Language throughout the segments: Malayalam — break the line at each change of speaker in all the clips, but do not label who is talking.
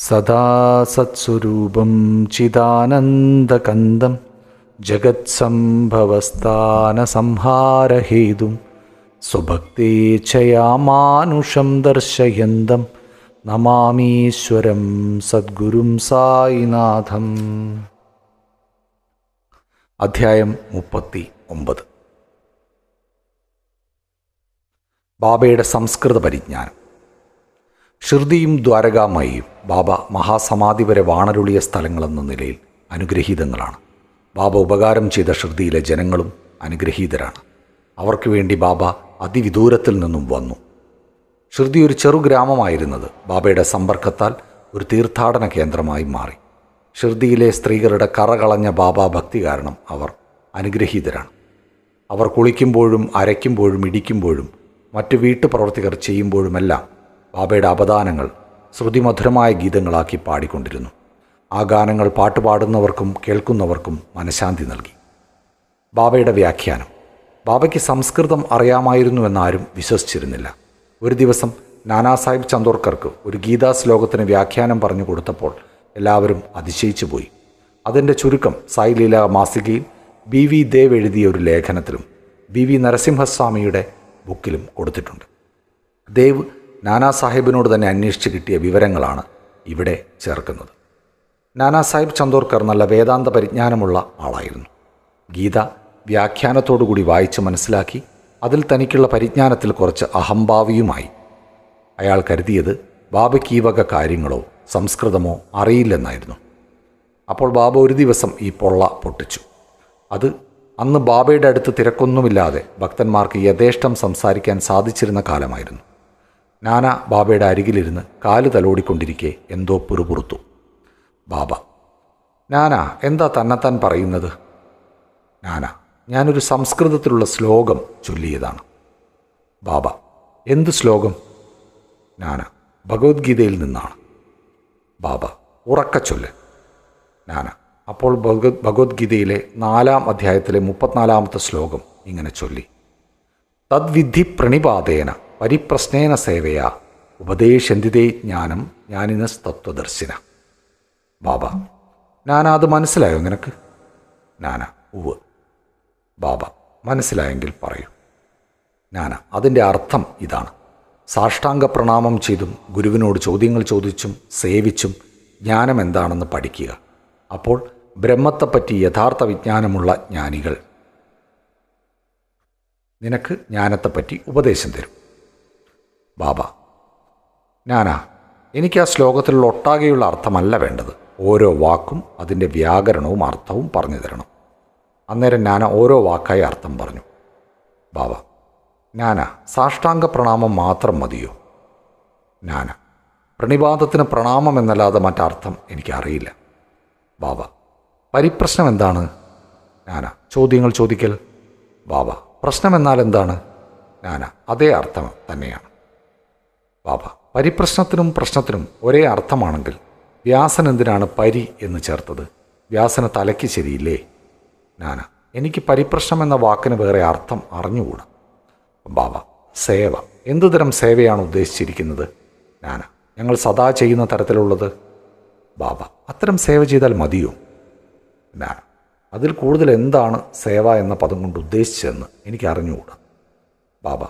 സദാ സത്സ്വരൂപം ചിദാനന്ദകന്ദം ജഗത്സംഭവസ്ഥാനസംഹാരഹേതും സ്വഭക്തേച്ഛയാമാനുഷം ദർശയന്തം നമാമീശ്വരം സദ്ഗുരും സായിനാഥം. അധ്യായം 39. ബാബയുടെ സംസ്കൃത പരിജ്ഞാനം. ഷിർദിയും ദ്വാരകാമായിയും ബാബ മഹാസമാധി വരെ വാണരുളിയ സ്ഥലങ്ങളെന്ന നിലയിൽ അനുഗ്രഹീതങ്ങളാണ്. ബാബ ഉപകാരം ചെയ്ത ഷിർദിയിലെ ജനങ്ങളും അനുഗ്രഹീതരാണ്. അവർക്ക് വേണ്ടി ബാബ അതിവിദൂരത്തിൽ നിന്നും വന്നു. ഷിർദി ഒരു ചെറു ഗ്രാമമായിരുന്നത് ബാബയുടെ സമ്പർക്കത്താൽ ഒരു തീർത്ഥാടന കേന്ദ്രമായി മാറി. ഷിർദിയിലെ സ്ത്രീകളുടെ കറകളഞ്ഞ ബാബ ഭക്തി കാരണം അവർ അനുഗ്രഹീതരാണ്. അവർ കുളിക്കുമ്പോഴും അരയ്ക്കുമ്പോഴും ഇടിക്കുമ്പോഴും മറ്റു വീട്ടുപ്രവർത്തികർ ചെയ്യുമ്പോഴുമെല്ലാം ബാബയുടെ അപദാനങ്ങൾ ശ്രുതിമധുരമായ ഗീതങ്ങളാക്കി പാടിക്കൊണ്ടിരുന്നു. ആ ഗാനങ്ങൾ പാട്ടുപാടുന്നവർക്കും കേൾക്കുന്നവർക്കും മനഃശാന്തി നൽകി. ബാബയുടെ വ്യാഖ്യാനം. ബാബയ്ക്ക് സംസ്കൃതം അറിയാമായിരുന്നുവെന്നാരും വിശ്വസിച്ചിരുന്നില്ല. ഒരു ദിവസം നാനാസാഹിബ് ചന്ദോർക്കർക്ക് ഒരു ഗീതാ ശ്ലോകത്തിന് വ്യാഖ്യാനം പറഞ്ഞു കൊടുത്തപ്പോൾ എല്ലാവരും അതിശയിച്ചു പോയി. അതിൻ്റെ ചുരുക്കം സായിലീല മാസികയിൽ BV ദേവ് എഴുതിയ ഒരു ലേഖനത്തിലും BV നരസിംഹസ്വാമിയുടെ ബുക്കിലും കൊടുത്തിട്ടുണ്ട്. ദേവ് നാനാസാഹിബിനോട് തന്നെ അന്വേഷിച്ച് കിട്ടിയ വിവരങ്ങളാണ് ഇവിടെ ചേർക്കുന്നത്. നാനാസാഹിബ് ചന്ദോർക്കർ നല്ല വേദാന്ത പരിജ്ഞാനമുള്ള ആളായിരുന്നു. ഗീത വ്യാഖ്യാനത്തോടുകൂടി വായിച്ച് മനസ്സിലാക്കി അതിൽ തനിക്കുള്ള പരിജ്ഞാനത്തിൽ കുറച്ച് അഹംഭാവിയുമായി. അയാൾ കരുതിയത് ബാബയ്ക്ക് ഈ വക കാര്യങ്ങളോ സംസ്കൃതമോ അറിയില്ലെന്നായിരുന്നു. അപ്പോൾ ബാബ ഒരു ദിവസം ഈ പൊള്ള പൊട്ടിച്ചു. അത് അന്ന് ബാബയുടെ അടുത്ത് തിരക്കൊന്നുമില്ലാതെ ഭക്തന്മാർക്ക് യഥേഷ്ടം സംസാരിക്കാൻ സാധിച്ചിരുന്ന കാലമായിരുന്നു. നാന ബാബയുടെ അരികിലിരുന്ന് കാല് തലോടിക്കൊണ്ടിരിക്കെ എന്തോ പിറുപിറുത്തു. ബാബ: നാന, എന്താ തന്നെത്താൻ പറയുന്നത്? നാന: ഞാനൊരു സംസ്കൃതത്തിലുള്ള ശ്ലോകം ചൊല്ലിയതാണ്. ബാബ: എന്ത് ശ്ലോകം? നാന: ഭഗവത്ഗീതയിൽ നിന്നാണ്. ബാബ: ഉറക്ക ചൊല്ല്. നാന: അപ്പോൾ ഭഗവത്ഗീതയിലെ 4-ാം അധ്യായത്തിലെ 34-ാമത്തെ ശ്ലോകം ഇങ്ങനെ ചൊല്ലി: തദ്വിധി പ്രണിപാതേന പരിപ്രശ്നേന സേവയാ ഉപദേശന്തിതേ ജ്ഞാനം ജ്ഞാനിനസ് തത്വദർശിന. ബാബ: നാന, അത് മനസ്സിലായോ നിനക്ക്? നാന: ഉവ്വ്. ബാബ: മനസ്സിലായെങ്കിൽ പറയൂ. നാന: അതിൻ്റെ അർത്ഥം ഇതാണ്: സാഷ്ടാംഗ പ്രണാമം ചെയ്തും ഗുരുവിനോട് ചോദ്യങ്ങൾ ചോദിച്ചും സേവിച്ചും ജ്ഞാനം എന്താണെന്ന് പഠിക്കുക. അപ്പോൾ ബ്രഹ്മത്തെപ്പറ്റി യഥാർത്ഥ വിജ്ഞാനമുള്ള ജ്ഞാനികൾ നിനക്ക് ജ്ഞാനത്തെപ്പറ്റി ഉപദേശം തരും. ബാബ: നാന, എനിക്ക് ആ ശ്ലോകത്തിലുള്ള ഒട്ടാകെയുള്ള അർത്ഥമല്ല വേണ്ടത്. ഓരോ വാക്കും അതിൻ്റെ വ്യാകരണവും അർത്ഥവും പറഞ്ഞു തരണം. അന്നേരം നാന ഓരോ വാക്കായി അർത്ഥം പറഞ്ഞു. ബാബ: നാന, സാഷ്ടാംഗ പ്രണാമം മാത്രം മതിയോ? നാന: പ്രണിപാതത്തിന് പ്രണാമം എന്നല്ലാതെ മറ്റർത്ഥം എനിക്കറിയില്ല. ബാബ: പരിപ്രശ്നം എന്താണ്? നാന: ചോദ്യങ്ങൾ ചോദിക്കൽ. ബാബ: പ്രശ്നം എന്നാൽ എന്താണ്? നാന: അതേ അർത്ഥം തന്നെയാണ്. ബാബ: പരിപ്രശ്നത്തിനും പ്രശ്നത്തിനും ഒരേ അർത്ഥമാണെങ്കിൽ വ്യാസൻ എന്തിനാണ് പരി എന്ന് ചേർത്തത്? വ്യാസന് തലയ്ക്ക് ശരിയില്ലേ? നാന: എനിക്ക് പരിപ്രശ്നം എന്ന വാക്കിന് വേറെ അർത്ഥം അറിഞ്ഞുകൂടാ. ബാബ: സേവ. എന്തുതരം സേവയാണ് ഉദ്ദേശിച്ചിരിക്കുന്നത്? നാന: ഞങ്ങൾ സദാ ചെയ്യുന്ന തരത്തിലുള്ളത്. ബാബ: അത്തരം സേവ ചെയ്താൽ മതിയോ? നാന: അതിൽ കൂടുതൽ എന്താണ് സേവ എന്ന പദം കൊണ്ട് ഉദ്ദേശിച്ചതെന്ന് എനിക്ക് അറിഞ്ഞുകൂടാ. ബാബ: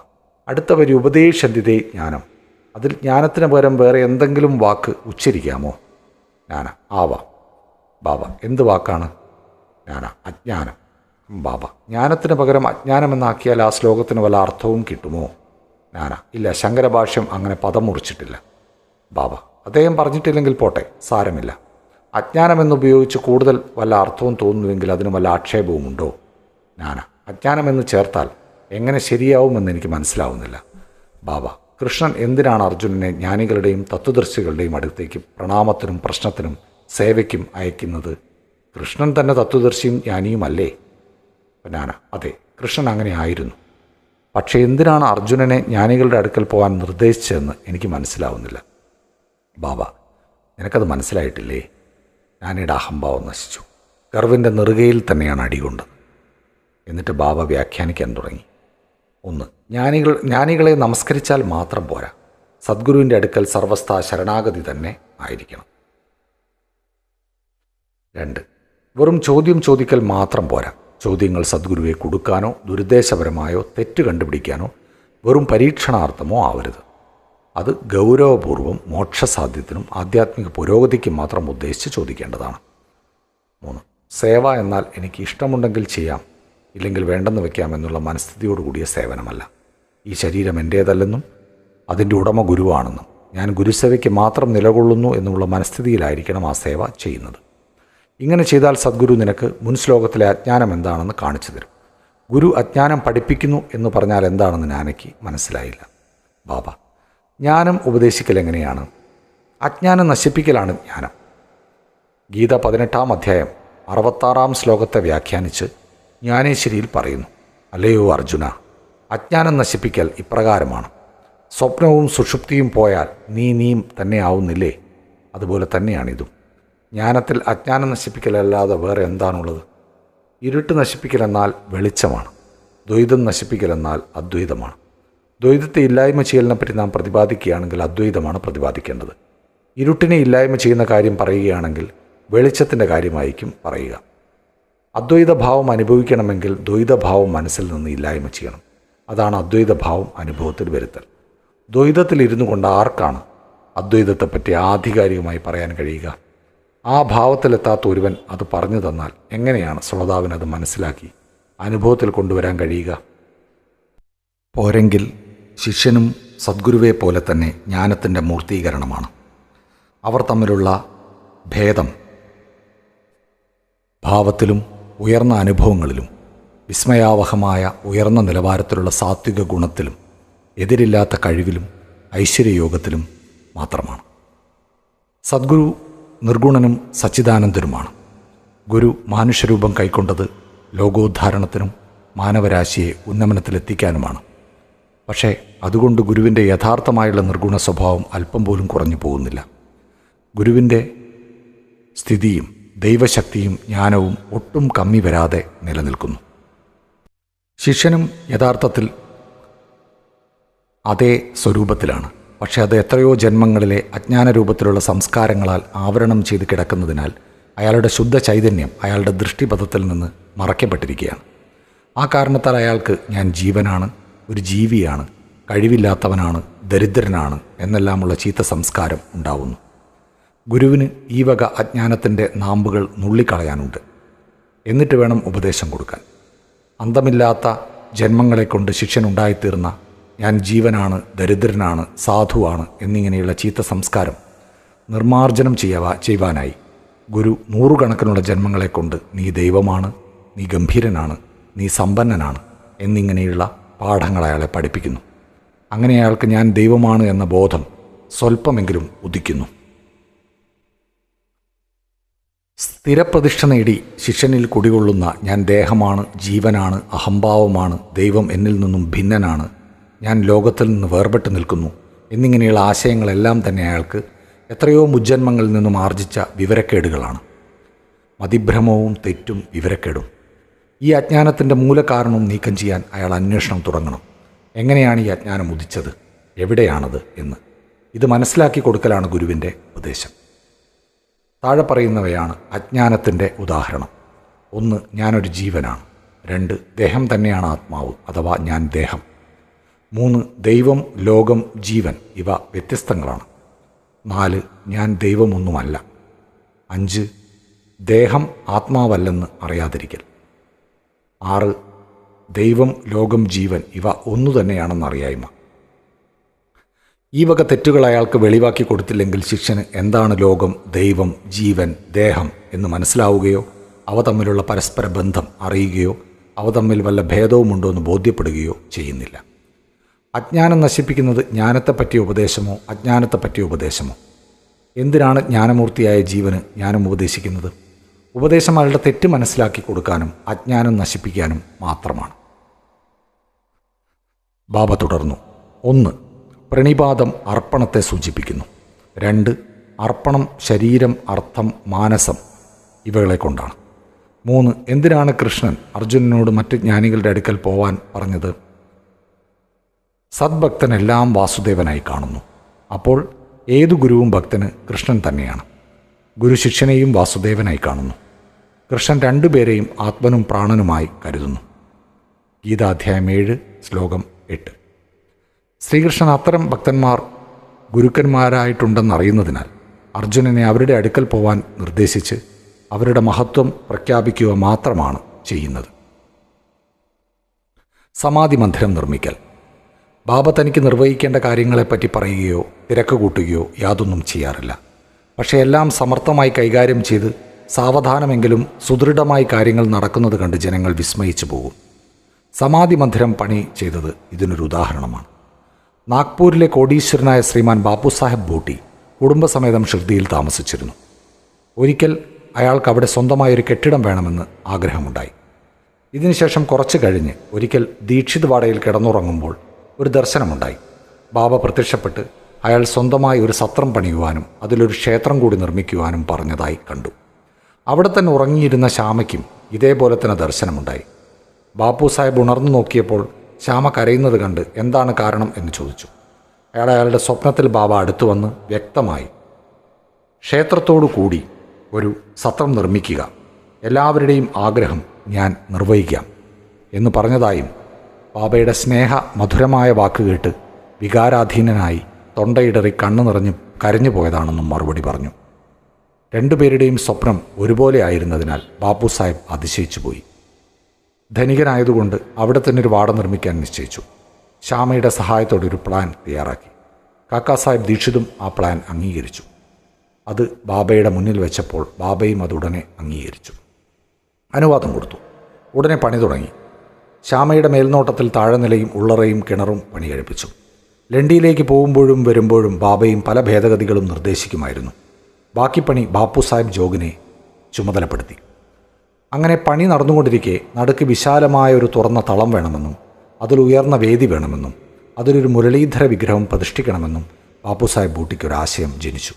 അടുത്ത വരി ഉപദേശന്തിതേ ജ്ഞാനം. അതിൽ ജ്ഞാനത്തിന് പകരം വേറെ എന്തെങ്കിലും വാക്ക് ഉച്ചരിക്കാമോ? നാന: ആവാം. ബാബ: എന്ത് വാക്കാണ്? നാന: അജ്ഞാനം. ബാബ: ജ്ഞാനത്തിന് പകരം അജ്ഞാനമെന്നാക്കിയാൽ ആ ശ്ലോകത്തിന് വല്ല അർത്ഥവും കിട്ടുമോ? നാന: ഇല്ല, ശങ്കരഭാഷ്യം അങ്ങനെ പദം മുറിച്ചിട്ടില്ല. ബാബ: അദ്ദേഹം പറഞ്ഞിട്ടില്ലെങ്കിൽ പോട്ടെ, സാരമില്ല. അജ്ഞാനമെന്നുപയോഗിച്ച് കൂടുതൽ വല്ല അർത്ഥവും തോന്നുന്നുവെങ്കിൽ അതിന് വല്ല ആക്ഷേപവുമുണ്ടോ? നാന: അജ്ഞാനമെന്ന് ചേർത്താൽ എങ്ങനെ ശരിയാവുമെന്ന് എനിക്ക് മനസ്സിലാവുന്നില്ല. ബാബ: കൃഷ്ണൻ എന്തിനാണ് അർജുനനെ ജ്ഞാനികളുടെയും തത്വദർശികളുടെയും അടുത്തേക്ക് പ്രണാമത്തിനും പ്രശ്നത്തിനും സേവയ്ക്കും അയക്കുന്നത്? കൃഷ്ണൻ തന്നെ തത്വദർശിയും ജ്ഞാനിയുമല്ലേ? നാന: അതെ, കൃഷ്ണൻ അങ്ങനെ ആയിരുന്നു. പക്ഷേ എന്തിനാണ് അർജുനനെ ജ്ഞാനികളുടെ അടുക്കൽ പോകാൻ നിർദ്ദേശിച്ചതെന്ന് എനിക്ക് മനസ്സിലാവുന്നില്ല. ബാബ: നിനക്കത് മനസ്സിലായിട്ടില്ലേ? നാനയുടെ അഹംഭാവം നശിച്ചു. ഗർവിൻ്റെ നെറുകയിൽ തന്നെയാണ് അടികൊണ്ടത്. എന്നിട്ട് ബാബ വ്യാഖ്യാനിക്കാൻ തുടങ്ങി. 1. ജ്ഞാനികളെ നമസ്കരിച്ചാൽ മാത്രം പോരാ. സദ്ഗുരുവിൻ്റെ അടുക്കൽ സർവസ്ഥ ശരണാഗതി തന്നെ ആയിരിക്കണം. 2. വെറും ചോദ്യം ചോദിക്കൽ മാത്രം പോരാ. ചോദ്യങ്ങൾ സദ്ഗുരുവെ കൊടുക്കാനോ ദുരുദ്ദേശപരമായോ തെറ്റ് കണ്ടുപിടിക്കാനോ വെറും പരീക്ഷണാർത്ഥമോ ആവരുത്. അത് ഗൗരവപൂർവ്വം മോക്ഷസാധ്യത്തിനും ആധ്യാത്മിക പുരോഗതിക്കും മാത്രം ഉദ്ദേശിച്ച് ചോദിക്കേണ്ടതാണ്. 3. സേവ എന്നാൽ എനിക്ക് ഇഷ്ടമുണ്ടെങ്കിൽ ചെയ്യാം, ഇല്ലെങ്കിൽ വേണ്ടെന്ന് വയ്ക്കാം എന്നുള്ള മനസ്ഥിതിയോടുകൂടിയ സേവനമല്ല. ഈ ശരീരം എൻ്റേതല്ലെന്നും അതിൻ്റെ ഉടമ ഗുരുവാണെന്നും ഞാൻ ഗുരുസേവയ്ക്ക് മാത്രം നിലകൊള്ളുന്നു എന്നുള്ള മനസ്ഥിതിയിലായിരിക്കണം ആ സേവ ചെയ്യുന്നത്. ഇങ്ങനെ ചെയ്താൽ സദ്ഗുരു നിനക്ക് മുൻ ശ്ലോകത്തിലെ അജ്ഞാനം എന്താണെന്ന് കാണിച്ചു തരും. ഗുരു അജ്ഞാനം പഠിപ്പിക്കുന്നു എന്ന് പറഞ്ഞാൽ എന്താണെന്ന് ഞാനയ്ക്ക് മനസ്സിലായില്ല. ബാബ: ജ്ഞാനം ഉപദേശിക്കൽ എങ്ങനെയാണ്? അജ്ഞാനം നശിപ്പിക്കലാണ് ജ്ഞാനം. ഗീത 18-ാം അധ്യായം 66-ാം ശ്ലോകത്തെ വ്യാഖ്യാനിച്ച് ജ്ഞാനേശ്വരിയിൽ പറയുന്നു: അല്ലയോ അർജുന, അജ്ഞാനം നശിപ്പിക്കൽ ഇപ്രകാരമാണ്. സ്വപ്നവും സുഷുപ്തിയും പോയാൽ നീയും തന്നെ ആവുന്നില്ലേ? അതുപോലെ തന്നെയാണിതും. ജ്ഞാനത്തിൽ അജ്ഞാനം നശിപ്പിക്കലല്ലാതെ വേറെ എന്താണുള്ളത്? ഇരുട്ട് നശിപ്പിക്കലെന്നാൽ വെളിച്ചമാണ്. ദ്വൈതം നശിപ്പിക്കലെന്നാൽ അദ്വൈതമാണ്. ദ്വൈതത്തെ ഇല്ലായ്മ ചെയ്യലിനെപ്പറ്റി നാം പ്രതിപാദിക്കുകയാണെങ്കിൽ അദ്വൈതമാണ് പ്രതിപാദിക്കേണ്ടത്. ഇരുട്ടിനെ ഇല്ലായ്മ ചെയ്യുന്ന കാര്യം പറയുകയാണെങ്കിൽ വെളിച്ചത്തിൻ്റെ കാര്യമായിരിക്കും പറയുക. അദ്വൈതഭാവം അനുഭവിക്കണമെങ്കിൽ ദ്വൈതഭാവം മനസ്സിൽ നിന്ന് ഇല്ലായ്മ ചെയ്യണം. അതാണ് അദ്വൈതഭാവം അനുഭവത്തിൽ വരുത്തൽ. ദ്വൈതത്തിലിരുന്നു കൊണ്ട് ആർക്കാണ് അദ്വൈതത്തെപ്പറ്റി ആധികാരികമായി പറയാൻ കഴിയുക? ആ ഭാവത്തിലെത്താത്ത ഒരുവൻ അത് പറഞ്ഞു തന്നാൽ എങ്ങനെയാണ് ശ്രോതാവിനത് മനസ്സിലാക്കി അനുഭവത്തിൽ കൊണ്ടുവരാൻ കഴിയുക? പോരെങ്കിൽ ശിഷ്യനും സദ്ഗുരുവെ പോലെ തന്നെ ജ്ഞാനത്തിൻ്റെ മൂർത്തീകരണമാണ്. അവർ തമ്മിലുള്ള ഭേദം ഭാവത്തിലും ഉയർന്ന അനുഭവങ്ങളിലും വിസ്മയാവഹമായ ഉയർന്ന നിലവാരത്തിലുള്ള സാത്വിക ഗുണത്തിലും എതിരില്ലാത്ത കഴിവിലും ഐശ്വര്യയോഗത്തിലും മാത്രമാണ്. സദ്ഗുരു നിർഗുണനും സച്ചിദാനന്ദനുമാണ്. ഗുരു മാനുഷ്യരൂപം കൈക്കൊണ്ടത് ലോകോദ്ധാരണത്തിനും മാനവരാശിയെ ഉന്നമനത്തിലെത്തിക്കാനുമാണ്. പക്ഷേ അതുകൊണ്ട് ഗുരുവിൻ്റെ യഥാർത്ഥമായുള്ള നിർഗുണ സ്വഭാവം അല്പം പോലും കുറഞ്ഞു പോകുന്നില്ല. ഗുരുവിൻ്റെ സ്ഥിതിയും ദൈവശക്തിയും ജ്ഞാനവും ഒട്ടും കമ്മി വരാതെ നിലനിൽക്കുന്നു. ശിഷ്യനും യഥാർത്ഥത്തിൽ അതേ സ്വരൂപത്തിലാണ്. പക്ഷേ അത് എത്രയോ ജന്മങ്ങളിലെ അജ്ഞാനരൂപത്തിലുള്ള സംസ്കാരങ്ങളാൽ ആവരണം ചെയ്ത് കിടക്കുന്നതിനാൽ അയാളുടെ ശുദ്ധ ചൈതന്യം അയാളുടെ ദൃഷ്ടിപഥത്തിൽ നിന്ന് മറയ്ക്കപ്പെട്ടിരിക്കുകയാണ്. ആ കാരണത്താൽ അയാൾക്ക് ഞാൻ ജീവനാണ്, ഒരു ജീവിയാണ്, കഴിവില്ലാത്തവനാണ്, ദരിദ്രനാണ് എന്നെല്ലാമുള്ള ചീത്ത സംസ്കാരം ഉണ്ടാവുന്നു. ഗുരുവിന് ഈ വക അജ്ഞാനത്തിൻ്റെ നാമ്പുകൾ നുള്ളിക്കളയാനുണ്ട്. എന്നിട്ട് വേണം ഉപദേശം കൊടുക്കാൻ. അന്തമില്ലാത്ത ജന്മങ്ങളെക്കൊണ്ട് ശിഷ്യനുണ്ടായിത്തീർന്ന ഞാൻ ജീവനാണ്, ദരിദ്രനാണ്, സാധുവാണ് എന്നിങ്ങനെയുള്ള ചീത്ത സംസ്കാരം നിർമ്മാർജ്ജനം ചെയ്യുവാനായി ഗുരു നൂറുകണക്കിനുള്ള ജന്മങ്ങളെക്കൊണ്ട് നീ ദൈവമാണ്, നീ ഗംഭീരനാണ്, നീ സമ്പന്നനാണ് എന്നിങ്ങനെയുള്ള പാഠങ്ങൾ അയാളെ പഠിപ്പിക്കുന്നു. അങ്ങനെ അയാൾക്ക് ഞാൻ ദൈവമാണ് എന്ന ബോധം സ്വല്പമെങ്കിലും ഉദിക്കുന്നു. സ്ഥിരപ്രതിഷ്ഠ നേടി ശിഷ്യനിൽ കുടികൊള്ളുന്ന ഞാൻ ദേഹമാണ്, ജീവനാണ്, അഹംഭാവമാണ്, ദൈവം എന്നിൽ നിന്നും ഭിന്നനാണ്, ഞാൻ ലോകത്തിൽ നിന്ന് വേർപെട്ട് നിൽക്കുന്നു എന്നിങ്ങനെയുള്ള ആശയങ്ങളെല്ലാം തന്നെ അയാൾക്ക് എത്രയോ മുജ്ജന്മങ്ങളിൽ നിന്നും ആർജിച്ച വിവരക്കേടുകളാണ്. മതിഭ്രമവും തെറ്റും വിവരക്കേടും. ഈ അജ്ഞാനത്തിൻ്റെ മൂലകാരണവും നീക്കം ചെയ്യാൻ അയാൾ അന്വേഷണം തുടങ്ങണം. എങ്ങനെയാണ് ഈ അജ്ഞാനം ഉദിച്ചത്, എവിടെയാണത് എന്ന് ഇത് മനസ്സിലാക്കി കൊടുക്കലാണ് ഗുരുവിൻ്റെ ഉപദേശം. താഴെ പറയുന്നവയാണ് അജ്ഞാനത്തിൻ്റെ ഉദാഹരണം. 1. ഞാനൊരു ജീവനാണ്. 2. ദേഹം തന്നെയാണ് ആത്മാവ് അഥവാ ഞാൻ ദേഹം. 3. ദൈവം, ലോകം, ജീവൻ ഇവ വ്യത്യസ്തങ്ങളാണ്. 4. ഞാൻ ദൈവമൊന്നുമല്ല. 5. ദേഹം ആത്മാവല്ലെന്ന് അറിയാതിരിക്കൽ. 6. ദൈവം, ലോകം, ജീവൻ ഇവ ഒന്നു തന്നെയാണെന്നറിയായ്മ. ഈ വക തെറ്റുകൾ അയാൾക്ക് വെളിവാക്കി കൊടുത്തില്ലെങ്കിൽ ശിഷ്യന് എന്താണ് ലോകം, ദൈവം, ജീവൻ, ദേഹം എന്ന് മനസ്സിലാവുകയോ അവ തമ്മിലുള്ള പരസ്പര ബന്ധം അറിയുകയോ അവ തമ്മിൽ വല്ല ഭേദവുമുണ്ടോ എന്ന് ബോധ്യപ്പെടുകയോ ചെയ്യുന്നില്ല. അജ്ഞാനം നശിപ്പിക്കുന്നത് ജ്ഞാനത്തെപ്പറ്റിയ ഉപദേശമോ അജ്ഞാനത്തെപ്പറ്റിയ ഉപദേശമോ? എന്തിനാണ് ജ്ഞാനമൂർത്തിയായ ജീവന് ജ്ഞാനം ഉപദേശിക്കുന്നത്? ഉപദേശം അയാളുടെ തെറ്റ് മനസ്സിലാക്കി കൊടുക്കാനും അജ്ഞാനം നശിപ്പിക്കാനും മാത്രമാണ്. ബാബ തുടർന്നു. 1. പ്രണിപാതം അർപ്പണത്തെ സൂചിപ്പിക്കുന്നു. 2. അർപ്പണം ശരീരം, അർത്ഥം, മാനസം ഇവകളെ കൊണ്ടാണ്. 3. എന്തിനാണ് കൃഷ്ണൻ അർജുനനോട് മറ്റ് ജ്ഞാനികളുടെ അടുക്കൽ പോവാൻ പറഞ്ഞത്? സദ്ഭക്തനെല്ലാം വാസുദേവനായി കാണുന്നു. അപ്പോൾ ഏതു ഗുരുവും ഭക്തന് കൃഷ്ണൻ തന്നെയാണ്. ഗുരു ശിഷ്യനെയും വാസുദേവനായി കാണുന്നു. കൃഷ്ണൻ രണ്ടുപേരെയും ആത്മനും പ്രാണനുമായി കരുതുന്നു. ഗീത അധ്യായം 7 ശ്ലോകം 8. ശ്രീകൃഷ്ണൻ അത്തരം ഭക്തന്മാർ ഗുരുക്കന്മാരായിട്ടുണ്ടെന്നറിയുന്നതിനാൽ അർജുനനെ അവരുടെ അടുക്കൽ പോവാൻ നിർദ്ദേശിച്ച് അവരുടെ മഹത്വം പ്രഖ്യാപിക്കുക മാത്രമാണ് ചെയ്യുന്നത്. സമാധി മന്ദിരം നിർമ്മിക്കൽ. ബാബ തനിക്ക് നിർവഹിക്കേണ്ട കാര്യങ്ങളെപ്പറ്റി പറയുകയോ തിരക്ക് കൂട്ടുകയോ യാതൊന്നും ചെയ്യാറില്ല. പക്ഷേ എല്ലാം സമർത്ഥമായി കൈകാര്യം ചെയ്ത് സാവധാനമെങ്കിലും സുദൃഢമായി കാര്യങ്ങൾ നടക്കുന്നത് കണ്ട് ജനങ്ങൾ വിസ്മയിച്ചു പോകും. സമാധി മന്ദിരം പണി ചെയ്തത് ഇതിനൊരു ഉദാഹരണമാണ്. നാഗ്പൂരിലെ കോടീശ്വരനായ ശ്രീമാൻ ബാപ്പു സാഹേബ് ബൂട്ടി കുടുംബസമേതം ഷിർദിയിൽ താമസിച്ചിരുന്നു. ഒരിക്കൽ അയാൾക്ക് അവിടെ സ്വന്തമായൊരു കെട്ടിടം വേണമെന്ന് ആഗ്രഹമുണ്ടായി. ഇതിനുശേഷം കുറച്ചു കഴിഞ്ഞ് ഒരിക്കൽ ദീക്ഷിത് വാടയിൽ കിടന്നുറങ്ങുമ്പോൾ ഒരു ദർശനമുണ്ടായി. ബാബ പ്രത്യക്ഷപ്പെട്ട് അയാൾ സ്വന്തമായി ഒരു സത്രം പണിയുവാനും അതിലൊരു ക്ഷേത്രം കൂടി നിർമ്മിക്കുവാനും പറഞ്ഞതായി കണ്ടു. അവിടെ തന്നെ ഉറങ്ങിയിരുന്ന ശ്യാമയ്ക്കും ഇതേപോലെ തന്നെ ദർശനമുണ്ടായി. ബാപ്പു സാഹിബ് ഉണർന്നു നോക്കിയപ്പോൾ ശ്യാമ കരയുന്നത് കണ്ട് എന്താണ് കാരണം എന്ന് ചോദിച്ചു. അയാളുടെ സ്വപ്നത്തിൽ ബാബ അടുത്തു വന്ന് വ്യക്തമായി ക്ഷേത്രത്തോടു കൂടി ഒരു സത്രം നിർമ്മിക്കുക, എല്ലാവരുടെയും ആഗ്രഹം ഞാൻ നിർവഹിക്കാം എന്ന് പറഞ്ഞതായും ബാബയുടെ സ്നേഹ മധുരമായ വാക്ക് കേട്ട് വികാരാധീനനായി തൊണ്ടയിടറി കണ്ണു നിറഞ്ഞ് കരഞ്ഞു പോയതാണെന്നും മറുപടി പറഞ്ഞു. രണ്ടുപേരുടെയും സ്വപ്നം ഒരുപോലെ ആയിരുന്നതിനാൽ ബാപ്പു സാഹിബ് അതിശയിച്ചു പോയി. ധനികനായതുകൊണ്ട് അവിടെ തന്നെ ഒരു വാട നിർമ്മിക്കാൻ നിശ്ചയിച്ചു. ശ്യാമയുടെ സഹായത്തോടെ ഒരു പ്ലാൻ തയ്യാറാക്കി. കാക്കാ സാഹിബ് ദീക്ഷിതും ആ പ്ലാൻ അംഗീകരിച്ചു. അത് ബാബയുടെ മുന്നിൽ വെച്ചപ്പോൾ ബാബയും അതുടനെ അംഗീകരിച്ചു, അനുവാദം കൊടുത്തു. ഉടനെ പണി തുടങ്ങി. ശ്യാമയുടെ മേൽനോട്ടത്തിൽ താഴെനിലയും ഉള്ളറയും കിണറും പണി കഴിപ്പിച്ചു. ലണ്ടിയിലേക്ക് പോകുമ്പോഴും വരുമ്പോഴും ബാബയും പല ഭേദഗതികളും നിർദ്ദേശിക്കുമായിരുന്നു. ബാക്കി പണി ബാപ്പു സാഹിബ് ജോഗിനെ ചുമതലപ്പെടുത്തി. അങ്ങനെ പണി നടന്നുകൊണ്ടിരിക്കെ നടുക്ക് വിശാലമായ ഒരു തുറന്ന തളം വേണമെന്നും അതിലുയർന്ന വേദി വേണമെന്നും അതിലൊരു മുരളീധര വിഗ്രഹം പ്രതിഷ്ഠിക്കണമെന്നും ബാപ്പു സാഹിബ് ബൂട്ടിക്കൊരാശയം ജനിച്ചു.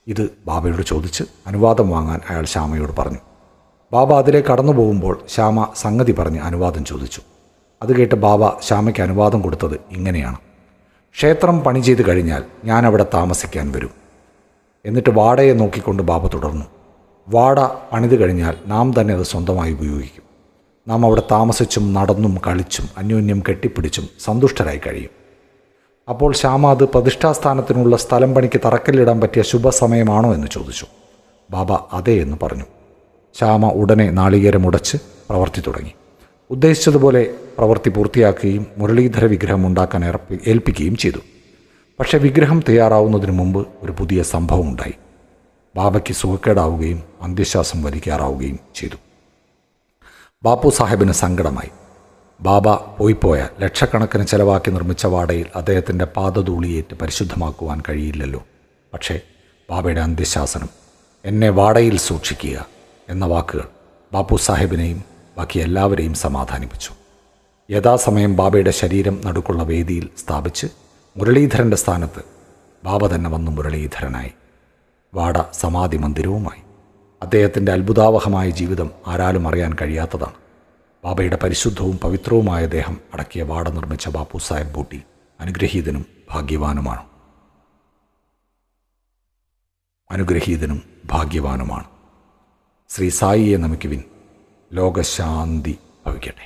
ഇത് ബാബയോട് ചോദിച്ച് അനുവാദം വാങ്ങാൻ അയാൾ ശ്യാമയോട് പറഞ്ഞു. ബാബ അതിലേക്ക് കടന്നു പോകുമ്പോൾ ശ്യാമ സംഗതി പറഞ്ഞ് അനുവാദം ചോദിച്ചു. അത് കേട്ട് ബാബ ശ്യാമയ്ക്ക് അനുവാദം കൊടുത്തത് ഇങ്ങനെയാണ്: ക്ഷേത്രം പണി ചെയ്ത് കഴിഞ്ഞാൽ ഞാൻ അവിടെ താമസിക്കാൻ വരും. എന്നിട്ട് വാടയെ നോക്കിക്കൊണ്ട് ബാബ തുടർന്നു. വാട പണിത് കഴിഞ്ഞാൽ നാം തന്നെ അത് സ്വന്തമായി ഉപയോഗിക്കും. നാം അവിടെ താമസിച്ചും നടന്നും കളിച്ചും അന്യോന്യം കെട്ടിപ്പിടിച്ചും സന്തുഷ്ടരായി കഴിയും. അപ്പോൾ ശ്യാമ അത് പ്രതിഷ്ഠാസ്ഥാനത്തിനുള്ള സ്ഥലം പണിക്ക് തറക്കല്ലിടാൻ പറ്റിയ ശുഭസമയമാണോ എന്ന് ചോദിച്ചു. ബാബ അതെ എന്ന് പറഞ്ഞു. ശ്യാമ ഉടനെ നാളികേരം ഉടച്ച് പ്രവൃത്തി തുടങ്ങി. ഉദ്ദേശിച്ചതുപോലെ പ്രവൃത്തി പൂർത്തിയാക്കുകയും മുരളീധര വിഗ്രഹം ഉണ്ടാക്കാൻ ഏൽപ്പിക്കുകയും ചെയ്തു. പക്ഷേ വിഗ്രഹം തയ്യാറാവുന്നതിന് മുമ്പ് ഒരു പുതിയ സംഭവം ഉണ്ടായി. ബാബയ്ക്ക് സുഖക്കേടാവുകയും അന്ത്യശ്വാസം വലിക്കാറാവുകയും ചെയ്തു. ബാപ്പു സാഹിബിന് സങ്കടമായി. ബാബ പോയിപ്പോയ ലക്ഷക്കണക്കിന് ചെലവാക്കി നിർമ്മിച്ച വാടയിൽ അദ്ദേഹത്തിൻ്റെ പാദധൂളിയേറ്റ് പരിശുദ്ധമാക്കുവാൻ കഴിയില്ലല്ലോ. പക്ഷേ ബാബയുടെ അന്ത്യശാസനം എന്നെ വാടയിൽ സൂക്ഷിക്കുക എന്ന വാക്കുകൾ ബാപ്പു സാഹിബിനെയും ബാക്കി എല്ലാവരെയും സമാധാനിപ്പിച്ചു. യഥാസമയം ബാബയുടെ ശരീരം നടുക്കുള്ള വേദിയിൽ സ്ഥാപിച്ച് മുരളീധരൻ്റെ സ്ഥാനത്ത് ബാബ തന്നെ വന്ന് മുരളീധരനായി. വാട സമാധി മന്ദിരവുമായി. അദ്ദേഹത്തിൻ്റെ അത്ഭുതാവഹമായ ജീവിതം ആരാലും അറിയാൻ കഴിയാത്തതാണ്. ബാബയുടെ പരിശുദ്ധവും പവിത്രവുമായ ദേഹം അടക്കിയ വാട നിർമ്മിച്ച ബാപ്പു സാഹിബ് ബൂട്ടി അനുഗ്രഹീതനും ഭാഗ്യവാനുമാണ്. ശ്രീ സായിയെ നമിക്കുവിൻ. ലോകശാന്തി ഭവിക്കട്ടെ.